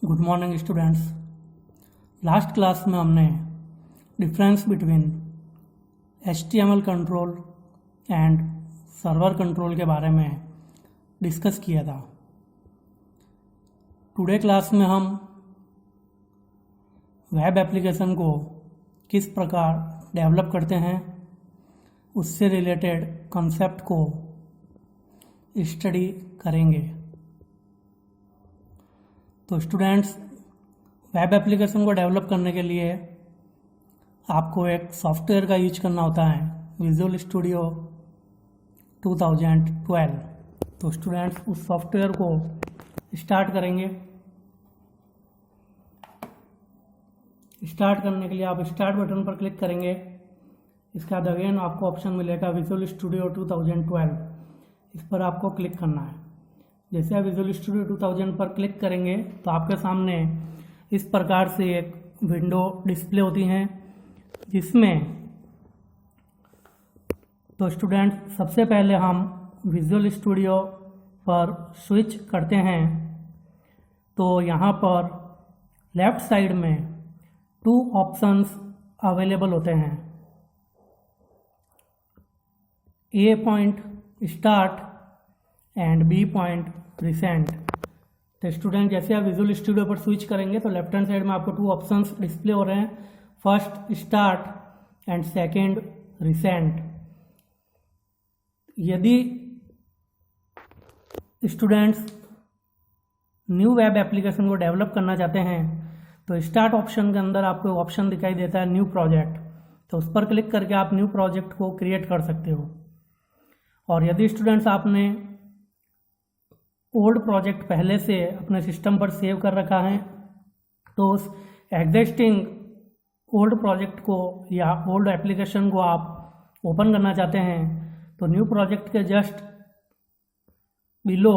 Good morning students. Last class में हमने difference between HTML control and server control के बारे में डिस्कस किया था। टुडे क्लास में हम वेब एप्लीकेशन को किस प्रकार डेवलप करते हैं उससे रिलेटेड कॉन्सेप्ट को स्टडी करेंगे। तो स्टूडेंट्स, वेब एप्लीकेशन को डेवलप करने के लिए आपको एक सॉफ्टवेयर का यूज करना होता है, विजुअल स्टूडियो 2012। तो स्टूडेंट्स, उस सॉफ्टवेयर को स्टार्ट करेंगे। स्टार्ट करने के लिए आप स्टार्ट बटन पर क्लिक करेंगे। इसके बाद अगेन आपको ऑप्शन मिलेगा विजुअल स्टूडियो 2012। इस पर आपको क्लिक करना है। जैसे आप विजुअल स्टूडियो 2000 पर क्लिक करेंगे तो आपके सामने इस प्रकार से एक विंडो डिस्प्ले होती हैं, जिसमें तो स्टूडेंट सबसे पहले हम विजुअल स्टूडियो पर स्विच करते हैं। तो यहाँ पर लेफ्ट साइड में 2 ऑप्शंस अवेलेबल होते हैं, A point start and B point recent. तो स्टूडेंट, जैसे आप विजुअल स्टूडियो पर स्विच करेंगे तो लेफ्ट हैंड साइड में आपको 2 ऑप्शंस डिस्प्ले हो रहे हैं, first start and second recent. यदि स्टूडेंट्स न्यू वेब एप्लीकेशन को डेवलप करना चाहते हैं तो स्टार्ट ऑप्शन के अंदर आपको ऑप्शन दिखाई देता है न्यू प्रोजेक्ट। तो उस पर क्लिक करके आप न्यू प्रोजेक्ट को क्रिएट कर सकते हो। और यदि स्टूडेंट्स आपने ओल्ड प्रोजेक्ट पहले से अपने सिस्टम पर सेव कर रखा है तो उस एग्जिस्टिंग ओल्ड प्रोजेक्ट को या ओल्ड एप्लीकेशन को आप ओपन करना चाहते हैं तो न्यू प्रोजेक्ट के जस्ट बिलो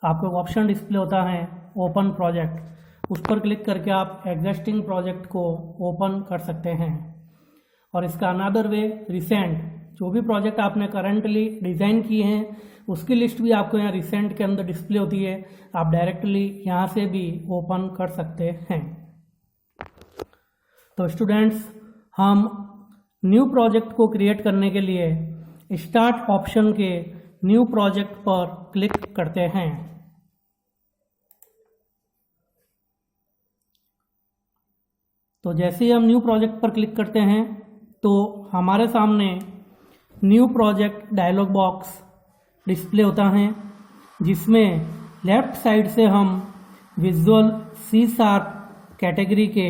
आपको ऑप्शन डिस्प्ले होता है ओपन प्रोजेक्ट। उस पर क्लिक करके आप एग्जिस्टिंग प्रोजेक्ट को ओपन कर सकते हैं। और इसका अनदर वे रिसेंट, जो भी प्रोजेक्ट आपने करंटली डिज़ाइन किए हैं उसकी लिस्ट भी आपको यहाँ रिसेंट के अंदर डिस्प्ले होती है, आप डायरेक्टली यहाँ से भी ओपन कर सकते हैं। तो स्टूडेंट्स, हम न्यू प्रोजेक्ट को क्रिएट करने के लिए स्टार्ट ऑप्शन के न्यू प्रोजेक्ट पर क्लिक करते हैं। तो जैसे ही हम न्यू प्रोजेक्ट पर क्लिक करते हैं तो हमारे सामने new project dialog box display होता है, जिसमें लेफ्ट साइड से हम विजुअल C# कैटेगरी के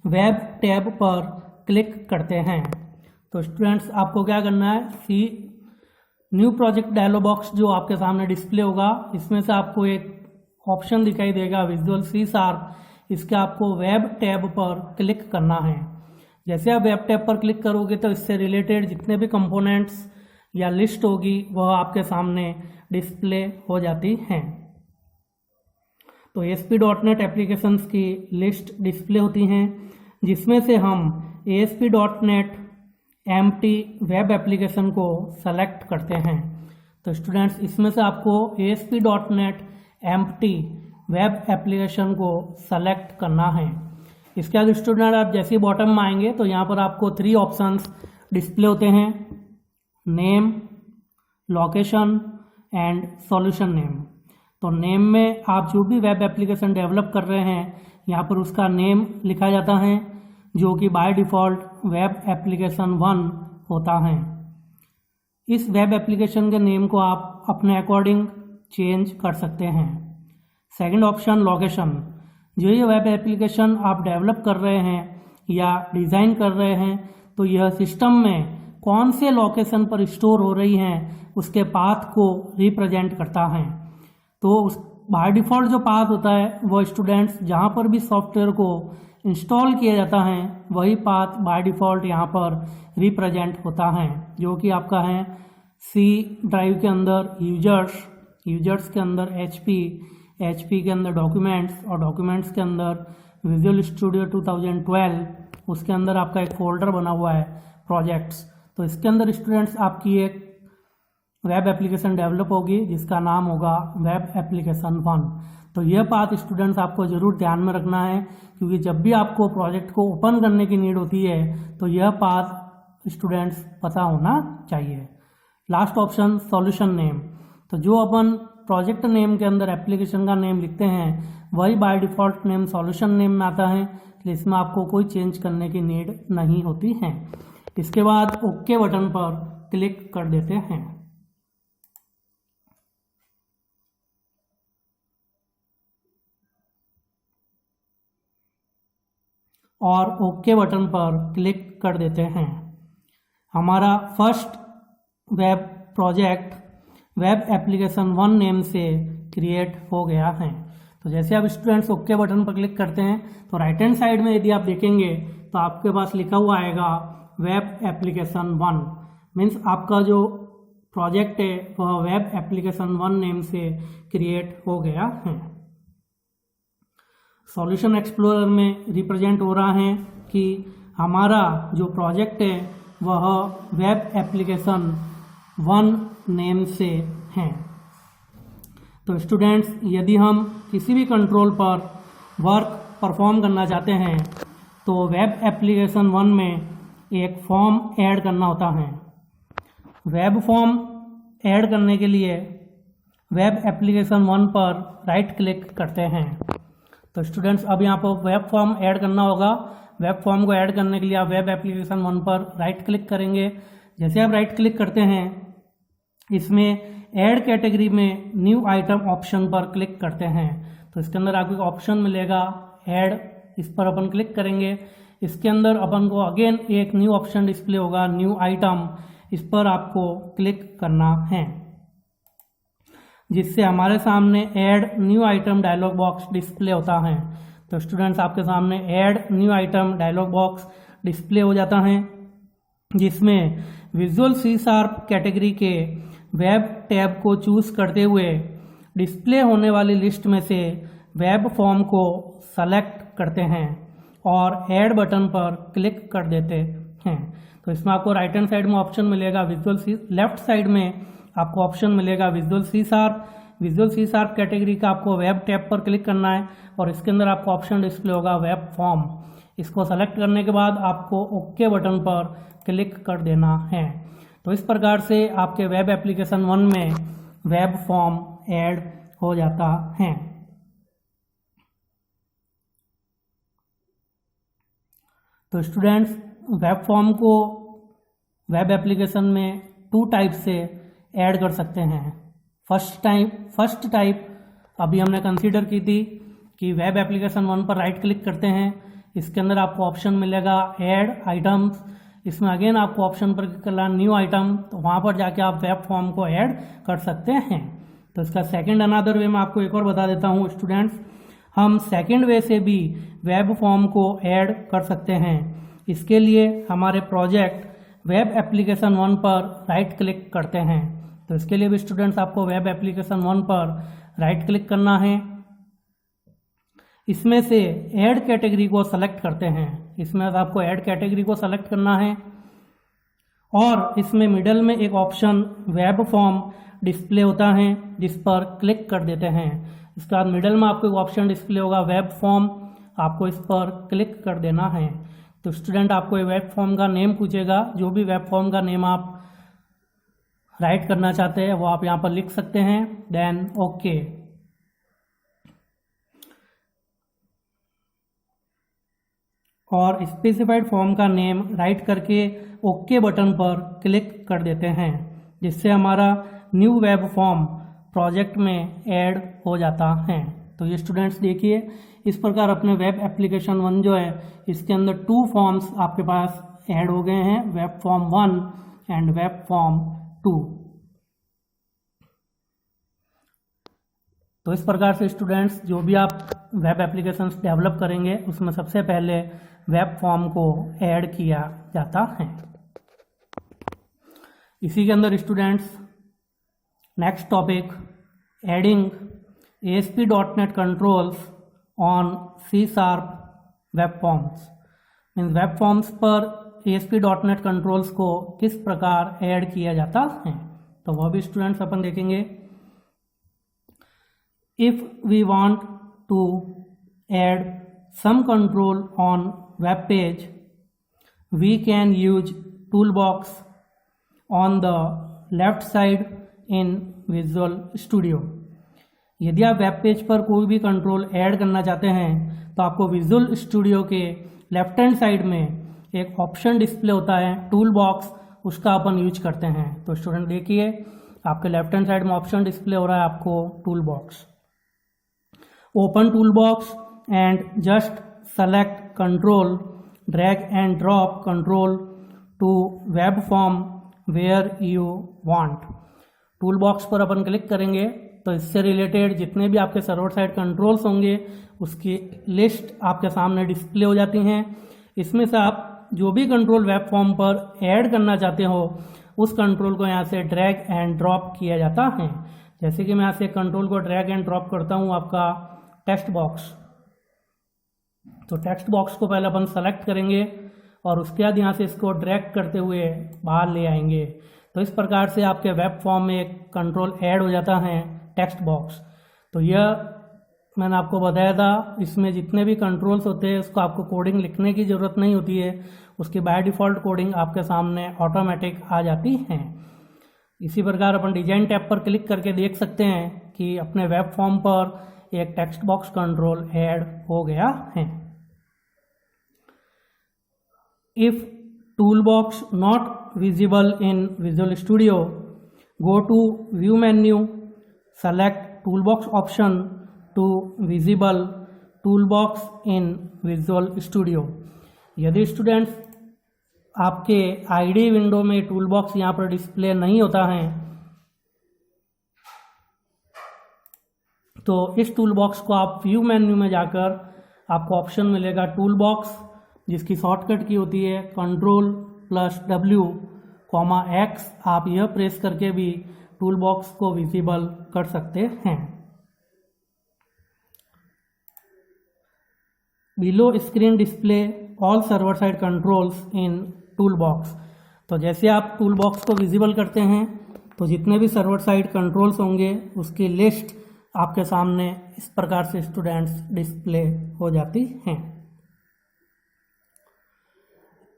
वेब टैब पर क्लिक करते हैं। तो स्टूडेंट्स, आपको क्या करना है, न्यू प्रोजेक्ट डायलॉग बॉक्स जो आपके सामने डिस्प्ले होगा इसमें से आपको एक ऑप्शन दिखाई देगा विजुअल C#। इसके आपको वेब टैब पर क्लिक करना है। जैसे आप वेब टैब पर क्लिक करोगे तो इससे रिलेटेड जितने भी कंपोनेंट्स या लिस्ट होगी वह आपके सामने डिस्प्ले हो जाती हैं। तो ASP.NET एप्लीकेशंस की लिस्ट डिस्प्ले होती हैं, जिसमें से हम ASP.NET एम्प्टी वेब एप्लीकेशन को सेलेक्ट करते हैं। तो स्टूडेंट्स, इसमें से आपको ASP.NET एम्प्टी वेब एप्लीकेशन को सेलेक्ट करना है। इसके बाद स्टूडेंट, आप जैसे बॉटम में आएंगे तो यहाँ पर आपको 3 ऑप्शंस डिस्प्ले होते हैं, name, location and solution name. तो नेम में आप जो भी वेब एप्लीकेशन डेवलप कर रहे हैं यहाँ पर उसका नेम लिखा जाता है, जो कि बाय डिफ़ॉल्ट वेब एप्लीकेशन 1 होता है। इस वेब एप्लीकेशन के नेम को आप अपने अकॉर्डिंग चेंज कर सकते हैं। सेकंड ऑप्शन लोकेशन, जो ये वेब एप्लीकेशन आप डेवलप कर रहे हैं या डिज़ाइन कर रहे हैं तो यह सिस्टम में कौन से लोकेशन पर स्टोर हो रही हैं उसके पाथ को रिप्रेजेंट करता है। तो उस बाय डिफ़ॉल्ट जो पाथ होता है वो स्टूडेंट्स जहाँ पर भी सॉफ्टवेयर को इंस्टॉल किया जाता है वही पाथ बाय डिफ़ॉल्ट यहाँ पर रिप्रेजेंट होता है, जो कि आपका है C ड्राइव के अंदर यूजर्स के अंदर HP के अंदर डॉक्यूमेंट्स और डॉक्यूमेंट्स के अंदर विजुअल स्टूडियो 2012, उसके अंदर आपका एक फोल्डर बना हुआ है प्रोजेक्ट्स। तो इसके अंदर स्टूडेंट्स आपकी एक वेब एप्लीकेशन डेवलप होगी जिसका नाम होगा वेब एप्लीकेशन 1। तो यह पाथ स्टूडेंट्स आपको ज़रूर ध्यान में रखना है, क्योंकि जब भी आपको प्रोजेक्ट को ओपन करने की नीड होती है तो यह पाथ स्टूडेंट्स पता होना चाहिए। लास्ट ऑप्शन सॉल्यूशन नेम, तो जो अपन प्रोजेक्ट नेम के अंदर एप्लीकेशन का नेम लिखते हैं वही by default name solution name में आता है, इसलिए इसमें आपको कोई चेंज करने की नीड नहीं होती है। इसके बाद ओके बटन पर क्लिक कर देते हैं और ओके बटन पर क्लिक कर देते हैं। हमारा first web project web application 1 name से क्रिएट हो गया है। तो जैसे आप स्टूडेंट्स ओके बटन पर क्लिक करते हैं तो राइट हैंड साइड में यदि आप देखेंगे तो आपके पास लिखा हुआ आएगा वेब एप्लीकेशन 1, मीन्स आपका जो प्रोजेक्ट है वह वेब एप्लीकेशन 1 नेम से क्रिएट हो गया है। सॉल्यूशन एक्सप्लोरर में रिप्रेजेंट हो रहा है कि हमारा जो प्रोजेक्ट है वह वेब एप्लीकेशन 1 नेम से है। तो स्टूडेंट्स यदि हम किसी भी कंट्रोल पर वर्क परफॉर्म करना चाहते हैं तो वेब एप्लीकेशन 1 में एक फॉर्म ऐड करना होता है। वेब फॉर्म ऐड करने के लिए वेब एप्लीकेशन 1 पर राइट क्लिक करते हैं। तो स्टूडेंट्स अब यहाँ पर वेब फॉर्म ऐड करना होगा। वेब फॉर्म को ऐड करने के लिए आप वेब एप्लीकेशन 1 पर राइट क्लिक करेंगे। जैसे आप राइट क्लिक करते हैं इसमें ऐड कैटेगरी में न्यू आइटम ऑप्शन पर क्लिक करते हैं तो इसके अंदर आपको एक ऑप्शन मिलेगा ऐड, इस पर अपन क्लिक करेंगे। इसके अंदर अपन को अगेन एक न्यू ऑप्शन डिस्प्ले होगा न्यू आइटम, इस पर आपको क्लिक करना है, जिससे हमारे सामने add new item dialog box display होता है। तो स्टूडेंट्स आपके सामने add new item dialog box display हो जाता है, जिसमें विजुअल सी शार्प कैटेगरी के वेब टैब को चूज करते हुए डिस्प्ले होने वाली लिस्ट में से वेब फॉर्म को सेलेक्ट करते हैं और ऐड बटन पर क्लिक कर देते हैं। तो इसमें आपको राइट हैंड साइड में ऑप्शन मिलेगा विजुअल सी, लेफ्ट साइड में आपको ऑप्शन मिलेगा Visual C sharp. Visual C sharp category का आपको वेब टैब पर क्लिक करना है और इसके अंदर आपको ऑप्शन डिस्प्ले होगा वेब फॉर्म। इसको सेलेक्ट करने के बाद आपको ओके बटन पर क्लिक कर देना है। तो इस प्रकार से आपके वेब एप्लीकेशन 1 में वेब फॉर्म ऐड हो जाता है। तो स्टूडेंट्स वेब फॉर्म को वेब एप्लीकेशन में 2 टाइप से ऐड कर सकते हैं। फर्स्ट टाइप अभी हमने कंसीडर की थी कि वेब एप्लीकेशन 1 पर राइट क्लिक करते हैं, इसके अंदर आपको ऑप्शन मिलेगा ऐड आइटम्स, इसमें अगेन आपको ऑप्शन पर क्लिक करना न्यू आइटम, तो वहाँ पर जाके आप वेब फॉर्म को ऐड कर सकते हैं। तो इसका सेकंड अनदर वे मैं आपको एक और बता देता हूँ स्टूडेंट्स, हम सेकंड वे से भी वेब फॉर्म को ऐड कर सकते हैं। इसके लिए हमारे प्रोजेक्ट वेब एप्लीकेशन 1 पर राइट क्लिक करते हैं। तो इसके लिए भी स्टूडेंट्स आपको वेब एप्लीकेशन 1 पर राइट क्लिक करना है, इसमें से ऐड कैटेगरी को सेलेक्ट करते हैं। इसमें आपको ऐड कैटेगरी को सेलेक्ट करना है और इसमें मिडल में एक ऑप्शन वेब फॉर्म डिस्प्ले होता है जिस पर क्लिक कर देते हैं। इसके बाद मिडल में आपको एक ऑप्शन डिस्प्ले होगा वेब फॉर्म, आपको इस पर क्लिक कर देना है। तो स्टूडेंट आपको ये वेब फॉर्म का नेम पूछेगा, जो भी वेब फॉर्म का नेम आप राइट करना चाहते हैं वो आप यहाँ पर लिख सकते हैं, देन ओके। और स्पेसिफाइड फॉर्म का नेम राइट करके ओके बटन पर क्लिक कर देते हैं, जिससे हमारा न्यू वेब फॉर्म प्रोजेक्ट में ऐड हो जाता है। तो ये स्टूडेंट्स देखिए इस प्रकार अपने वेब एप्लीकेशन 1 जो है इसके अंदर 2 फॉर्म्स आपके पास ऐड हो गए हैं, web form 1 and web form 2। तो इस प्रकार से स्टूडेंट्स जो भी आप वेब एप्लीकेशंस डेवलप करेंगे उसमें सबसे पहले वेब फॉर्म को ऐड किया जाता है। इसी के अंदर students next topic adding ASP.NET controls on C# web forms, means web forms पर ASP.NET कंट्रोल्स को किस प्रकार ऐड किया जाता है, तो वह भी स्टूडेंट्स अपन देखेंगे। if we want to add some control on web page, we can use toolbox on the left side in Visual Studio। यदि आप वेब पेज पर कोई भी कंट्रोल ऐड करना चाहते हैं तो आपको विजुअल स्टूडियो के लेफ्ट हैंड साइड में एक ऑप्शन डिस्प्ले होता है टूल बॉक्स, उसका अपन यूज करते हैं। तो स्टूडेंट देखिए आपके लेफ्ट हैंड साइड में ऑप्शन डिस्प्ले हो रहा है आपको toolbox. Open toolbox and just select control, drag and drop control to web form where you want. Toolbox पर अपन क्लिक करेंगे तो इससे रिलेटेड जितने भी आपके सर्वर साइड कंट्रोल्स होंगे उसकी लिस्ट आपके सामने डिस्प्ले हो जाती हैं। इसमें से आप जो भी कंट्रोल वेब फॉर्म पर ऐड करना चाहते हो उस कंट्रोल को यहाँ से ड्रैग एंड ड्रॉप किया जाता है। जैसे कि मैं यहाँ से कंट्रोल को ड्रैग एंड ड्रॉप करता हूँ आपका टेक्स्ट बॉक्स, तो टेक्स्ट बॉक्स को पहले अपन सेलेक्ट करेंगे और उसके बाद यहाँ से इसको ड्रैग करते हुए बाहर ले आएंगे। तो इस प्रकार से आपके वेब फॉर्म में एक कंट्रोल ऐड हो जाता है टेक्स्ट बॉक्स। तो यह मैंने आपको बताया था, इसमें जितने भी कंट्रोल्स होते हैं उसको आपको कोडिंग लिखने की ज़रूरत नहीं होती है, उसकी बाय डिफ़ॉल्ट कोडिंग आपके सामने ऑटोमेटिक आ जाती है। इसी प्रकार अपन डिजाइन टैब पर क्लिक करके देख सकते हैं कि अपने वेब फॉर्म पर एक टेक्स्ट बॉक्स कंट्रोल ऐड हो गया है। If toolbox not visible in Visual Studio, go to view menu, select toolbox option to visible toolbox in Visual Studio. यदि स्टूडेंट्स आपके आईडी विंडो में toolbox यहाँ पर display नहीं होता है तो इस टूल बॉक्स को आप व्यू मेन्यू में जाकर आपको ऑप्शन मिलेगा टूल बॉक्स, जिसकी शॉर्टकट की होती है Ctrl+W,X। आप यह प्रेस करके भी टूल बॉक्स को विजिबल कर सकते हैं। Below screen display all server side controls इन टूल बॉक्स। तो जैसे आप टूल बॉक्स को विजिबल करते हैं तो जितने भी सर्वर साइड कंट्रोल्स होंगे उसकी लिस्ट आपके सामने इस प्रकार से स्टूडेंट्स डिस्प्ले हो जाती हैं।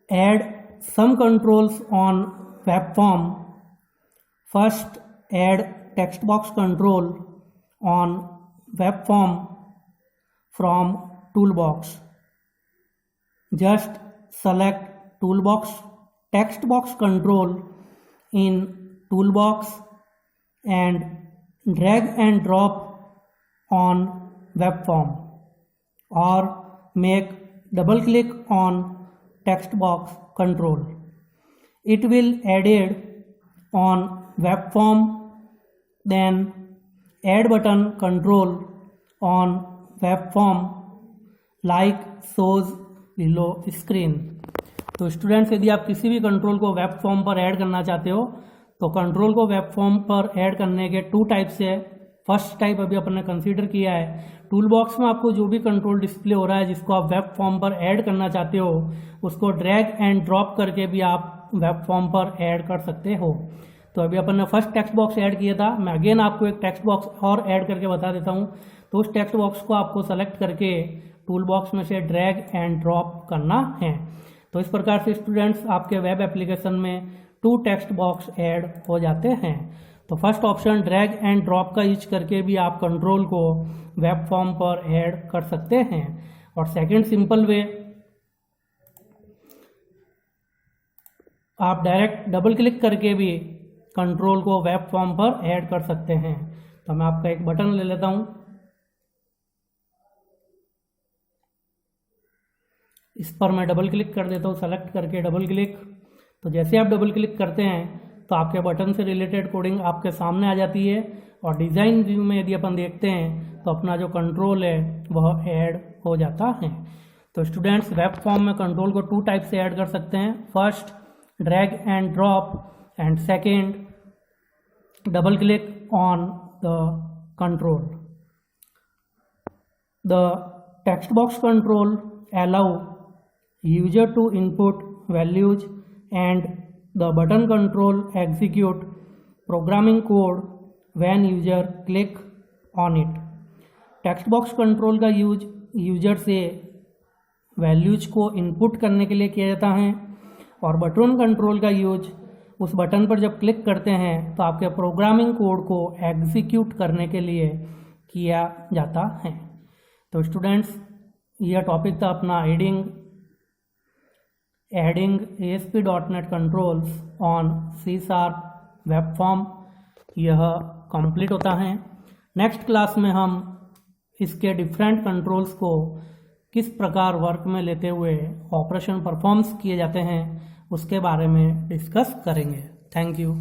Add some controls on web form. First add text box control on web form from toolbox. Just select toolbox text box control in toolbox and drag and drop on web form, or make double click on text box control. It will added on web form, then add button control on web form like shows below screen. तो students यदि आप किसी भी control को web form पर add करना चाहते हो तो कंट्रोल को वेब फॉर्म पर ऐड करने के 2 टाइप्स है। फर्स्ट टाइप अभी अपन ने कंसीडर किया है, टूल बॉक्स में आपको जो भी कंट्रोल डिस्प्ले हो रहा है जिसको आप वेब फॉर्म पर ऐड करना चाहते हो उसको ड्रैग एंड ड्रॉप करके भी आप वेब फॉर्म पर ऐड कर सकते हो। तो अभी अपन ने फर्स्ट टेक्स्ट बॉक्स ऐड किया था, मैं अगेन आपको एक टेक्स्ट बॉक्स और ऐड करके बता देता हूँ। तो उस टेक्स्ट बॉक्स को आपको सेलेक्ट करके टूल बॉक्स में से ड्रैग एंड ड्रॉप करना है। तो इस प्रकार से स्टूडेंट्स आपके वेब एप्लीकेशन में 2 टेक्स्ट बॉक्स ऐड हो जाते हैं। तो first option drag and drop का यूज करके भी आप कंट्रोल को वेब फॉर्म पर ऐड कर सकते हैं, और सेकंड सिंपल वे आप डायरेक्ट डबल क्लिक करके भी कंट्रोल को वेब फॉर्म पर ऐड कर सकते हैं। तो मैं आपका एक बटन ले लेता हूं, इस पर मैं डबल क्लिक कर देता हूँ, सेलेक्ट करके डबल क्लिक। तो जैसे आप डबल क्लिक करते हैं तो आपके बटन से रिलेटेड कोडिंग आपके सामने आ जाती है, और डिज़ाइन व्यू में यदि अपन देखते हैं तो अपना जो कंट्रोल है वह ऐड हो जाता है। तो स्टूडेंट्स वेब फॉर्म में कंट्रोल को 2 टाइप से ऐड कर सकते हैं, first drag and drop and second double click on the control. The text box control allow user to input values and the button control execute programming code when user click on it. Text box control का use user से values को input करने के लिए किया जाता है, और बटन कंट्रोल का यूज उस बटन पर जब क्लिक करते हैं तो आपके प्रोग्रामिंग कोड को एग्जीक्यूट करने के लिए किया जाता है। तो स्टूडेंट्स, यह टॉपिक था अपना adding ASP.NET controls on C# web form. यह कंप्लीट होता है। नेक्स्ट क्लास में हम इसके डिफरेंट कंट्रोल्स को किस प्रकार वर्क में लेते हुए ऑपरेशन परफॉर्म्स किए जाते हैं उसके बारे में डिस्कस करेंगे। Thank you.